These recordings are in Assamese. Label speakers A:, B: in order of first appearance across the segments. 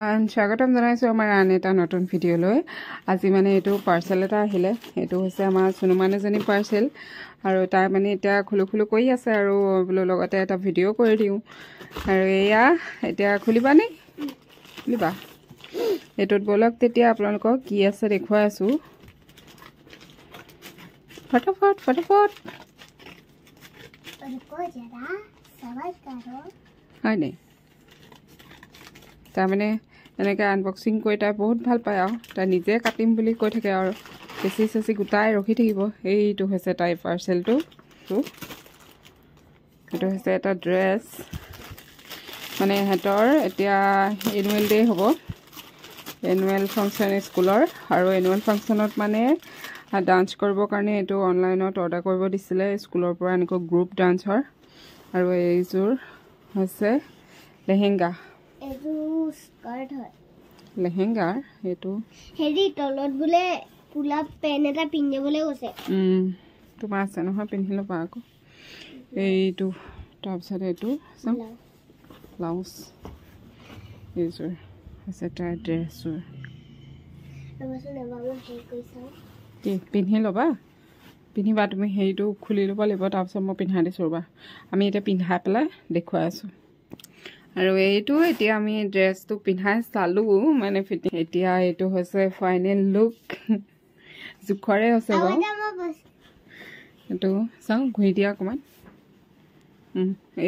A: স্বাগতম জনাইছো আমাৰ আন এটা নতুন ভিডিঅ'লৈ। আজি মানে এইটো পাৰ্চেল এটা আহিলে। এইটো হৈছে আমাৰ চুনুমান এজনী পাৰ্চেল আৰু তাই মানে এতিয়া খুলু কৰি আছে আৰু বোলো লগতে এটা ভিডিঅ' কৰি দিওঁ। আৰু এয়া এতিয়া খুলিবানে? খুলিবা। এইটোত বলক তেতিয়া আপোনালোকক কি আছে দেখুৱাই আছো। ফটাফট হয়নে? তাৰমানে এনেকৈ আনবক্সিং কৰি তাই বহুত ভাল পায় আৰু তাই নিজে কাটিম বুলি কৈ থাকে আৰু বেছি চেচি গোটাই ৰখি থাকিব। এইটো হৈছে তাইৰ পাৰ্চেলটো। এইটো হৈছে এটা ড্ৰেছ, মানে সিহঁতৰ এতিয়া এনুৱেল ডে' হ'ব, এনুৱেল ফাংচন স্কুলৰ। আৰু এনুৱেল ফাংচনত মানে ডান্স কৰিবৰ কাৰণে এইটো অনলাইনত অৰ্ডাৰ কৰিব দিছিলে স্কুলৰ পৰা, এনেকৈ গ্ৰুপ ডান্সৰ। আৰু এইযোৰ হৈছে লেহেংগা, লেহেংগাৰ এইটো
B: হেৰি তলত বোলে পুলা পেন এটা পিন্ধিবলৈ কৈছে।
A: তোমাৰ আছে নহয়, পিন্ধি ল'বা আকৌ। এইটো তাৰপিছত এইটো ব্লাউজ, এইযোৰ হৈছে তাইৰ ড্ৰেছযোৰ। কি পিন্ধি ল'বা? পিন্ধিবা তুমি, হেৰিটো খুলি ল'ব লাগিব, তাৰপিছত মই পিন্ধাই দিছোঁ ৰ'বা। আমি এতিয়া পিন্ধাই পেলাই দেখুৱাই আছোঁ। আৰু এইটো এতিয়া আমি ড্ৰেছটো পিন্ধাই চালোঁ, মানে ফিটিং। এতিয়া এইটো হৈছে ফাইনেল লুক, জোখৰে হৈছে বাৰু। এইটো চাওঁ, ঘূৰি দিয়া অকণমান।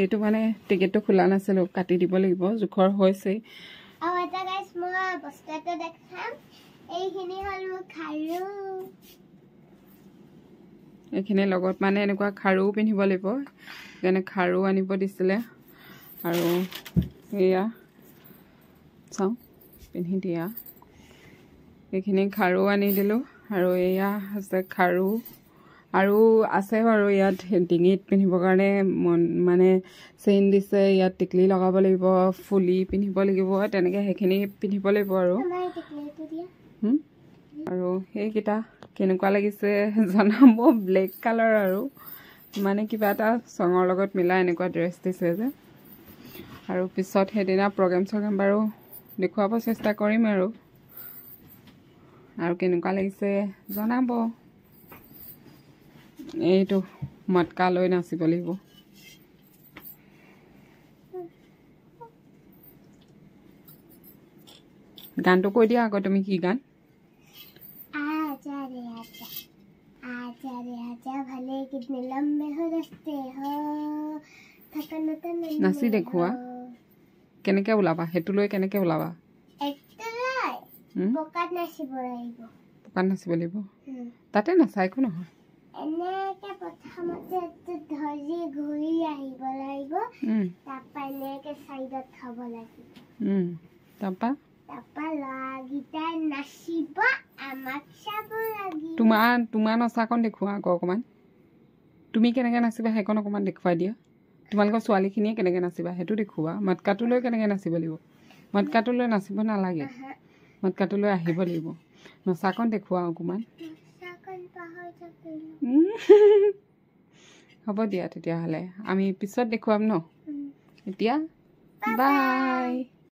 A: এইটো মানে টিকেটটো খোলা নাছিলোঁ, কাটি দিব লাগিব, জোখৰ হৈছেই। এইখিনিৰ লগত মানে এনেকুৱা খাৰুও পিন্ধিব লাগিব, সেইকাৰণে খাৰু আনিব দিছিলে। আৰু এয়া চাওঁ, পিন্ধি দিয়া। এইখিনি খাৰু আনি দিলোঁ। আৰু এয়া হৈছে খাৰু, আৰু আছে বাৰু ইয়াত ডিঙিত পিন্ধিবৰ কাৰণে মানে চেইন দিছে, ইয়াত টিকলি লগাব লাগিব, ফুলি পিন্ধিব লাগিব, তেনেকৈ সেইখিনি পিন্ধিব লাগিব। আৰু সেইকেইটা কেনেকুৱা লাগিছে জনাব। ব্লেক কালাৰ আৰু মানে কিবা এটা চঙৰ লগত মিলাই এনেকুৱা ড্ৰেছ দিছে যে। আৰু পিছত সেইদিনা প্ৰগ্ৰেম বাৰু দেখুৱাব চেষ্টা কৰিম আৰু কেনেকুৱা লাগিছে জনাব। এইটো মটকা লৈ নাচিব লাগিব। গানটো কৈ দিয়া আকৌ, তুমি কি গান? নাচি দেখুওৱা, কেনেকে ওলাবা? সেইটো লৈ কেনেকে ওলাবা? পকাত নাচিব লাগিব। তাতে নাচা, একো নহয়। তোমাৰ নচাকণ দেখুওৱা আকৌ অকণমান। তুমি কেনেকে নাচিবা সেইকণ অকণমান দেখুৱাই দিয়া। তোমালোকৰ ছোৱালীখিনিয়ে কেনেকে নাচিবা সেইটো দেখুওৱা। মটকাটো লৈ কেনেকে নাচিব লাগিব? মটকাটো লৈ নাচিব নালাগে, মটকাটো লৈ আহিব লাগিব। নচাকণ দেখুওৱা অকণমান। হ'ব দিয়া তেতিয়াহ'লে, আমি পিছত দেখুৱাম ন। এতিয়া বাই।